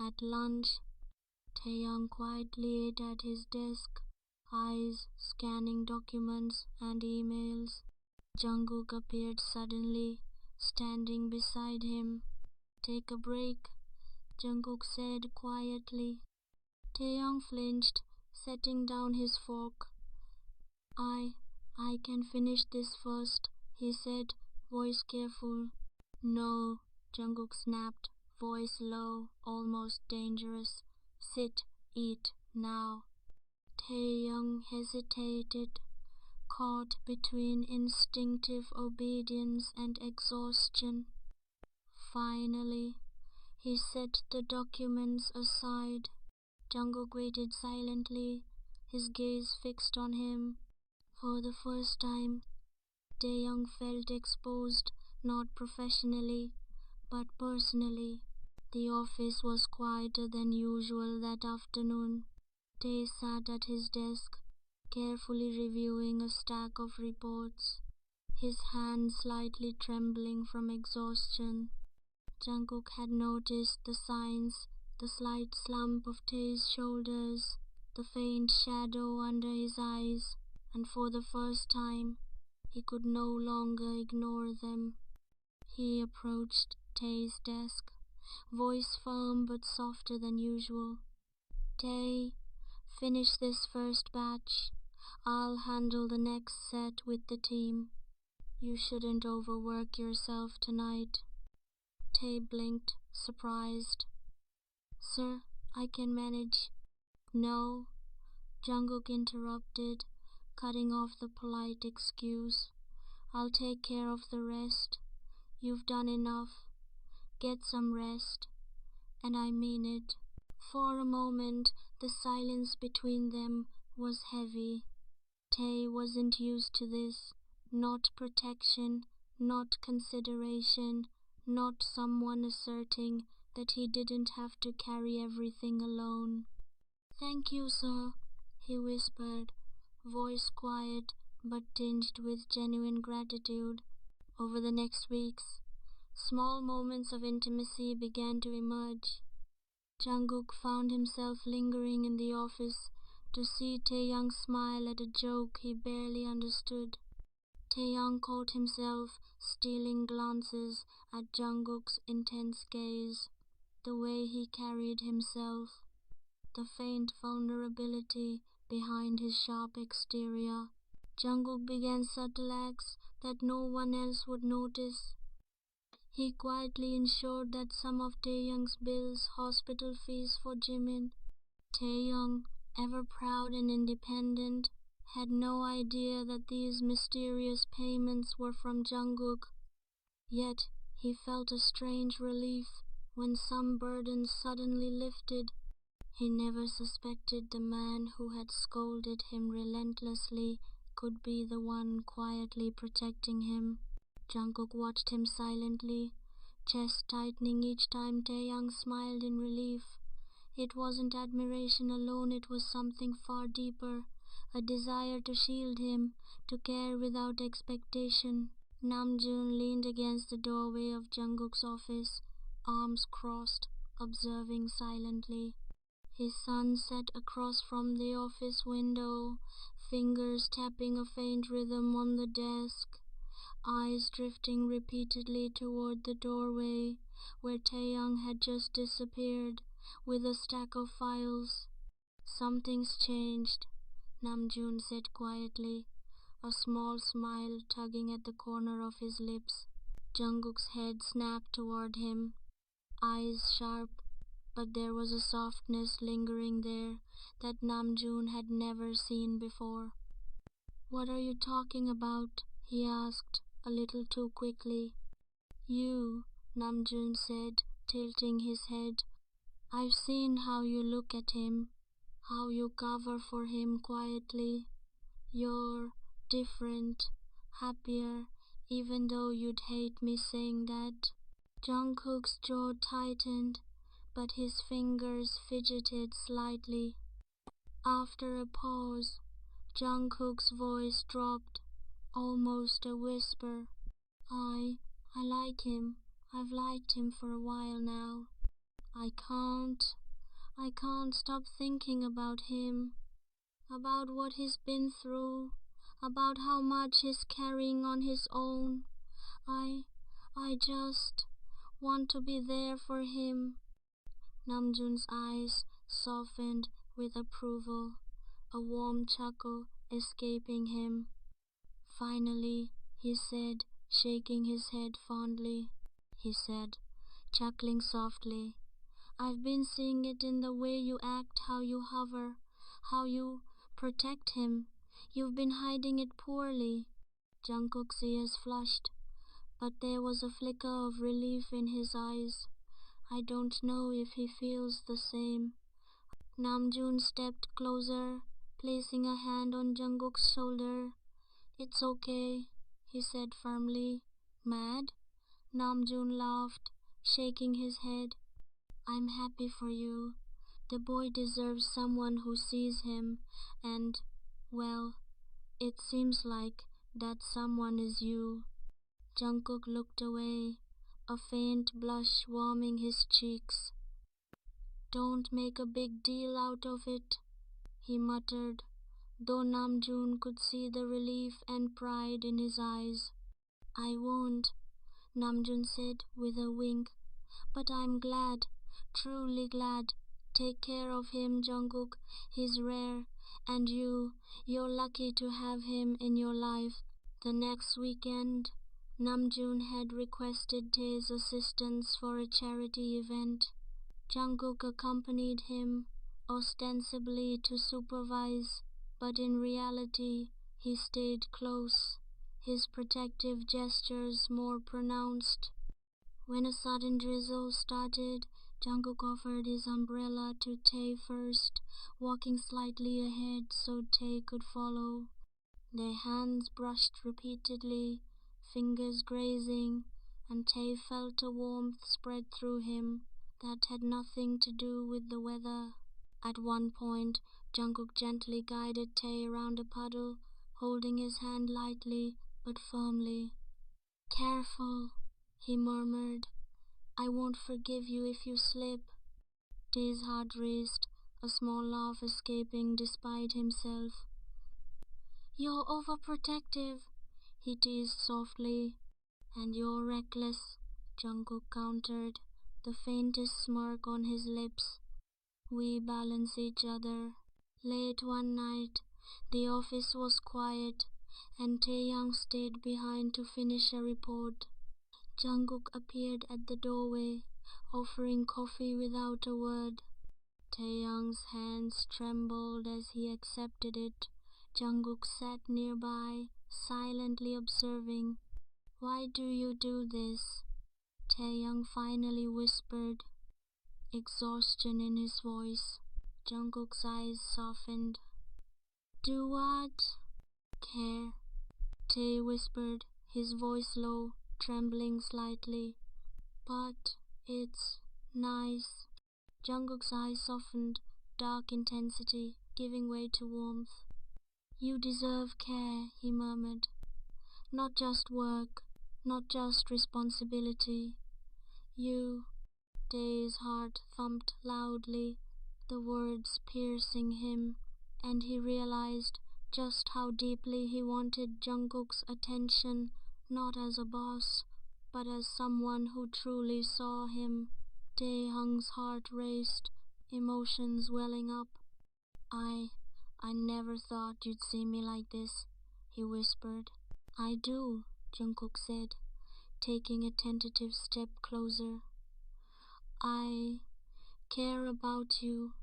At lunch, Taehyung quietly ate at his desk, eyes scanning documents and emails. Jungkook appeared suddenly, standing beside him. "Take a break," Jungkook said quietly. Taehyung flinched, setting down his fork. I I can finish this first," he said, voice careful. "No," Jungkook snapped, voice low, almost dangerous. "Sit, eat, now." Taehyung hesitated, caught between instinctive obedience and exhaustion. Finally, he set the documents aside. Jungkook waited silently, his gaze fixed on him. For the first time, Taehyung felt exposed, not professionally, but personally. The office was quieter than usual that afternoon. Tae sat at his desk, carefully reviewing a stack of reports, his hand slightly trembling from exhaustion. Jungkook had noticed the signs, the slight slump of Tae's shoulders, the faint shadow under his eyes, and for the first time, he could no longer ignore them. He approached Tae's desk, voice firm but softer than usual. "Tae, finish this first batch. I'll handle the next set with the team. You shouldn't overwork yourself tonight." Tae blinked, surprised. "Sir, I can manage." "No," Jungkook interrupted, cutting off the polite excuse. "I'll take care of the rest. You've done enough. Get some rest. And I mean it." For a moment, the silence between them was heavy. Tae wasn't used to this. Not protection, not consideration, not someone asserting that he didn't have to carry everything alone. "Thank you, sir," he whispered, voice quiet but tinged with genuine gratitude. Over the next weeks, small moments of intimacy began to emerge. Jungkook found himself lingering in the office to see Taehyung smile at a joke he barely understood. Taehyung caught himself stealing glances at Jungkook's intense gaze, the way he carried himself, the faint vulnerability behind his sharp exterior. Jungkook began subtle acts that no one else would notice. He quietly ensured that some of Taehyung's bills, hospital fees for Jimin. Taehyung, ever proud and independent, had no idea that these mysterious payments were from Jungkook. Yet he felt a strange relief when some burdens suddenly lifted. He never suspected the man who had scolded him relentlessly could be the one quietly protecting him. Jungkook watched him silently, chest tightening each time Taehyung smiled in relief. It wasn't admiration alone, it was something far deeper, a desire to shield him, to care without expectation. Namjoon leaned against the doorway of Jungkook's office, arms crossed, observing silently. His son sat across from the office window, fingers tapping a faint rhythm on the desk, eyes drifting repeatedly toward the doorway where Taehyung had just disappeared with a stack of files. "Something's changed," Namjoon said quietly, a small smile tugging at the corner of his lips. Jungkook's head snapped toward him, eyes sharp, but there was a softness lingering there that Namjoon had never seen before. "What are you talking about?" he asked, a little too quickly. "You," Namjoon said, tilting his head. "I've seen how you look at him, how you cover for him quietly. You're different, happier, even though you'd hate me saying that." Jungkook's jaw tightened, but his fingers fidgeted slightly. After a pause, Jungkook's voice dropped, almost a whisper. I like him. I've liked him for a while now." I can't. I can't stop thinking about him, about what he's been through, about how much he's carrying on his own. I I just want to be there for him. Namjoon's eyes softened with approval, a warm chuckle escaping him. Finally, he said, shaking his head fondly. He said, chuckling softly, I've been seeing it in the way you act, how you hover, how you protect him. You've been hiding it poorly. Jungkook's ears flushed, but there was a flicker of relief in his eyes. I don't know if he feels the same. Namjoon stepped closer, placing a hand on Jungkook's shoulder. It's okay, he said firmly. Mad? Namjoon laughed, shaking his head. I'm happy for you. The boy deserves someone who sees him, and, well, it seems like that someone is you. Jungkook looked away, a faint blush warming his cheeks. Don't make a big deal out of it, he muttered, though Namjoon could see the relief and pride in his eyes. I won't, Namjoon said with a wink, but I'm glad, truly glad. Take care of him, Jungkook. He's rare, and you're lucky to have him in your life. The next weekend, Namjoon had requested Tae's assistance for a charity event. Jungkook accompanied him, ostensibly to supervise, but in reality he stayed close, his protective gestures more pronounced. When a sudden drizzle started, Jungkook offered his umbrella to Tae first, walking slightly ahead so Tae could follow. Their hands brushed repeatedly, fingers grazing, and Tae felt a warmth spread through him that had nothing to do with the weather. At one point, Jungkook gently guided Tae around a puddle, holding his hand lightly but firmly. Careful, he murmured. I won't forgive you if you slip. Tae's heart raced, a small laugh escaping despite himself. You're overprotective, he teased softly. And you're reckless, Jungkook countered, the faintest smirk on his lips. We balance each other. Late one night, the office was quiet, and Taehyung stayed behind to finish a report. Jungkook appeared at the doorway, offering coffee without a word. Taehyung's hands trembled as he accepted it. Jungkook sat nearby, silently observing. Why do you do this? Taehyung finally whispered, exhaustion in his voice. Jungkook's eyes softened. Do what? Care, Tae whispered, his voice low, trembling slightly. But it's nice. Jungkook's eyes softened, dark intensity giving way to warmth. You deserve care, he murmured. Not just work, not just responsibility. You. Tae's heart thumped loudly, the words piercing him, and he realized just how deeply he wanted Jungkook's attention, not as a boss, but as someone who truly saw him. Taehyung's heart raced, emotions welling up. I I never thought you'd see me like this, he whispered. I do, Jungkook said, taking a tentative step closer. I care about you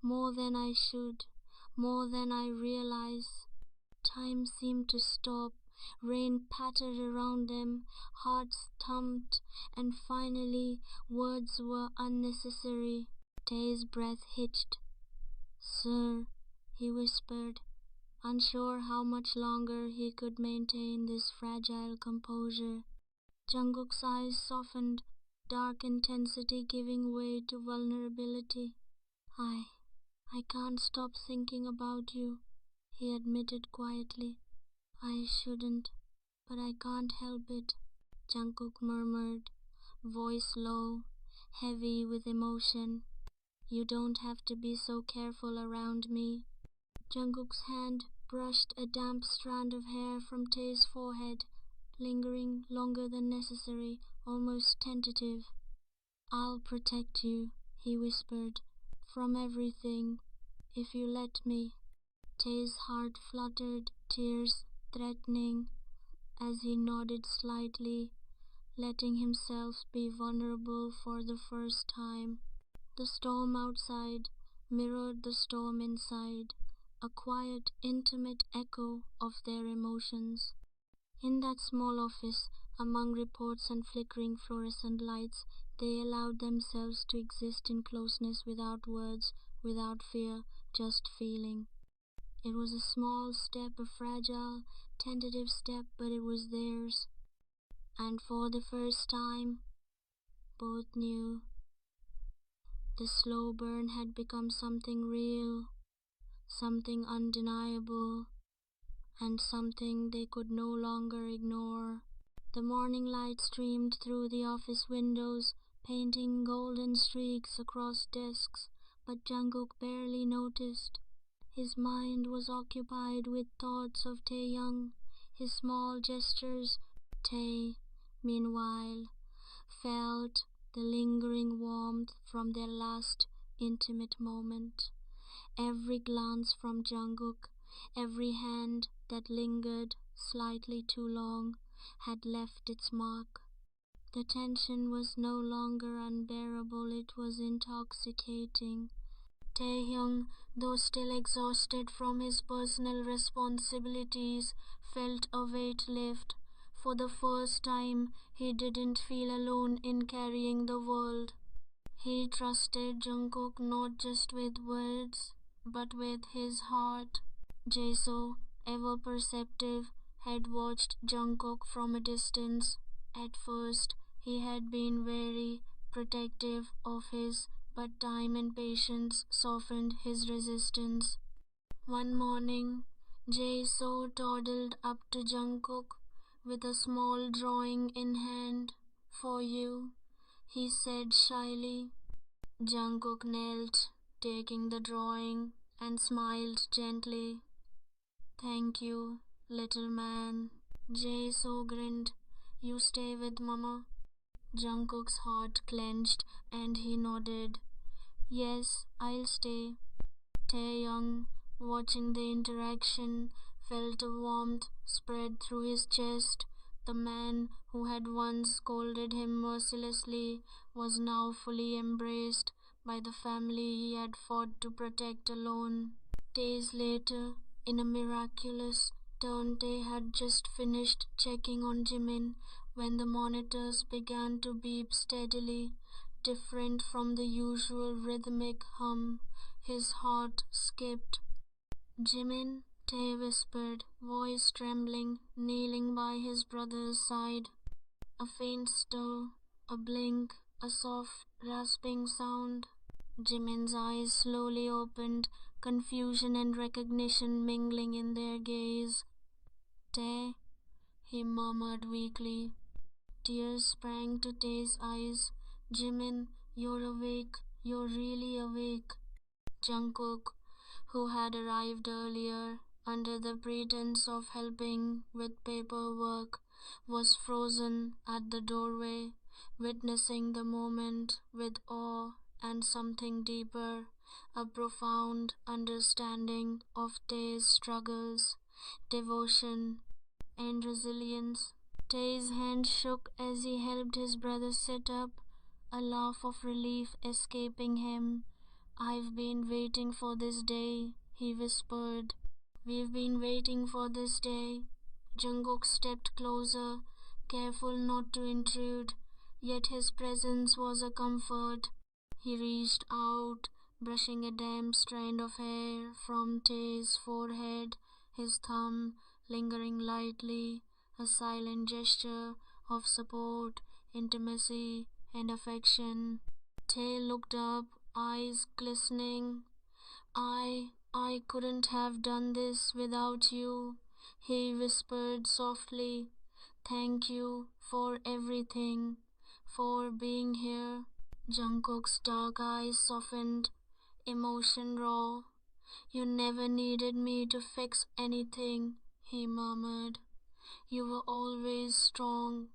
more than I should, more than I realize. Time seemed to stop, rain pattered around them, hearts thumped, and finally words were unnecessary. Tae's breath hitched. Sir, he whispered, unsure how much longer he could maintain this fragile composure. Jungkook's eyes softened, dark intensity giving way to vulnerability. I can't stop thinking about you, he admitted quietly. I shouldn't, but I can't help it, Jungkook murmured, voice low, heavy with emotion. You don't have to be so careful around me. Jungkook's hand brushed a damp strand of hair from Tae's forehead, lingering longer than necessary, almost tentative. I'll protect you, he whispered, from everything, if you let me. Tae's heart fluttered, tears threatening, as he nodded slightly, letting himself be vulnerable for the first time. The storm outside mirrored the storm inside, a quiet, intimate echo of their emotions. In that small office, among reports and flickering fluorescent lights, they allowed themselves to exist in closeness without words, without fear, just feeling. It was a small step, a fragile, tentative step, but it was theirs. And for the first time, both knew the slow burn had become something real, something undeniable, and something they could no longer ignore. The morning light streamed through the office windows, painting golden streaks across desks, but Jungkook barely noticed. His mind was occupied with thoughts of Taehyung, his small gestures. Tae, meanwhile, felt the lingering warmth from their last intimate moment. Every glance from Jungkook, every hand that lingered slightly too long, had left its mark. The tension was no longer unbearable, it was intoxicating. Taehyung, though still exhausted from his personal responsibilities, felt a weight lift. For the first time, he didn't feel alone in carrying the world. He trusted Jungkook not just with words, but with his heart. Jae, ever perceptive, had watched Jungkook from a distance. At first, he had been very protective of his, but time and patience softened his resistance. One morning, Jae toddled up to Jungkook with a small drawing in hand. For you, he said shyly. Jungkook knelt, taking the drawing, and smiled gently. Thank you, little man. Jae grinned. You stay with Mama. Jungkook's heart clenched and he nodded. Yes, I'll stay. Taehyung, watching the interaction, felt a warmth spread through his chest. The man who had once scolded him mercilessly was now fully embraced by the family he had fought to protect alone. Days later, in a miraculous turn, Tae had just finished checking on Jimin when the monitors began to beep steadily, different from the usual rhythmic hum. His heart skipped. Jimin, Tae whispered, voice trembling, kneeling by his brother's side. A faint stir, a blink, a soft, rasping sound. Jimin's eyes slowly opened, confusion and recognition mingling in their gaze. Tae, he murmured weakly. Tears sprang to Tae's eyes. Jimin, you're awake. You're really awake. Jungkook, who had arrived earlier under the pretense of helping with paperwork, was frozen at the doorway, witnessing the moment with awe and something deeper, a profound understanding of Tae's struggles, devotion, and resilience. Tae's hand shook as he helped his brother sit up, a laugh of relief escaping him. I've been waiting for this day, he whispered. We've been waiting for this day. Jungkook stepped closer, careful not to intrude, yet his presence was a comfort. He reached out, brushing a damp strand of hair from Tae's forehead, his thumb lingering lightly, a silent gesture of support, intimacy, and affection. Tae looked up, eyes glistening. I couldn't have done this without you, he whispered softly. Thank you for everything, for being here. Jungkook's dark eyes softened, emotion raw. You never needed me to fix anything, he murmured. You were always strong.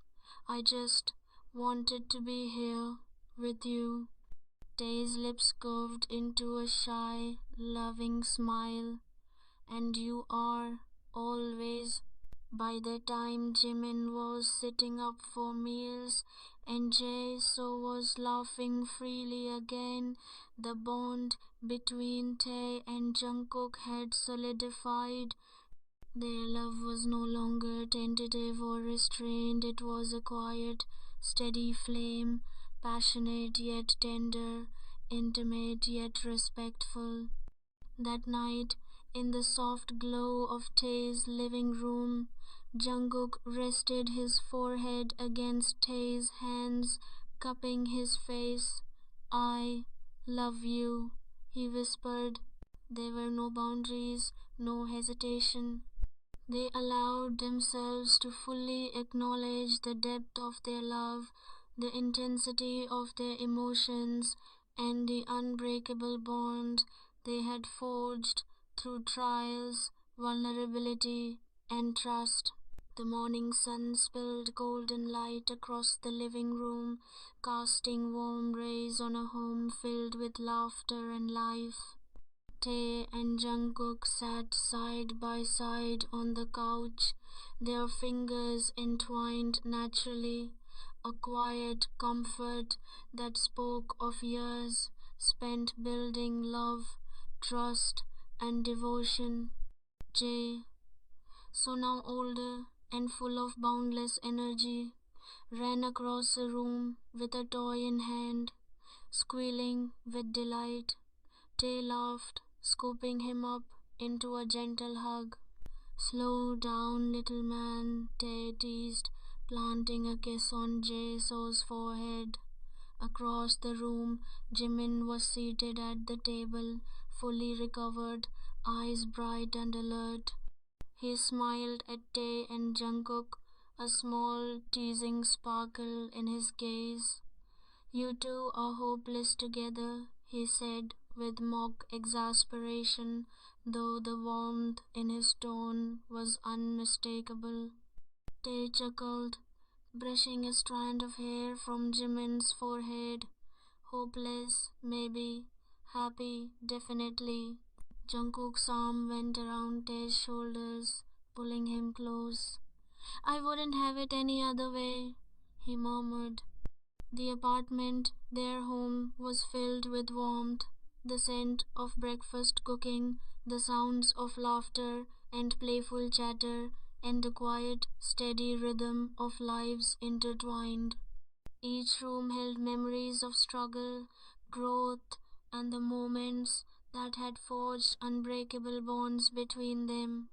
I just wanted to be here with you. Tae's lips curved into a shy, loving smile. And you are, always. By the time Jimin was sitting up for meals and Jae so was laughing freely again, the bond between Tae and Jungkook had solidified. Their love was no longer tentative or restrained, it was a quiet, steady flame, passionate yet tender, intimate yet respectful. That night, in the soft glow of Tae's living room, Jungkook rested his forehead against Tae's hands, cupping his face. I love you, he whispered. There were no boundaries, no hesitation. They allowed themselves to fully acknowledge the depth of their love, the intensity of their emotions, and the unbreakable bond they had forged through trials, vulnerability, and trust. The morning sun spilled golden light across the living room, casting warm rays on a home filled with laughter and life. Tae and Jungkook sat side by side on the couch, their fingers entwined naturally, a quiet comfort that spoke of years spent building love, trust, and devotion. Jae, so now older and full of boundless energy, ran across the room with a toy in hand, squealing with delight. Tay laughed, scooping him up into a gentle hug. Slow down, little man, Tay teased, planting a kiss on Jae-so's forehead. Across the room, Jimin was seated at the table, fully recovered, eyes bright and alert. He smiled at Tae and Jungkook, a small, teasing sparkle in his gaze. You two are hopeless together, he said with mock exasperation, though the warmth in his tone was unmistakable. Tae chuckled, brushing a strand of hair from Jimin's forehead. Hopeless, maybe. Happy, definitely. Jungkook's arm went around Tae's shoulders, pulling him close. I wouldn't have it any other way, he murmured. The apartment, their home, was filled with warmth, the scent of breakfast cooking, the sounds of laughter and playful chatter, and the quiet, steady rhythm of lives intertwined. Each room held memories of struggle, growth, and the moments that had forged unbreakable bonds between them.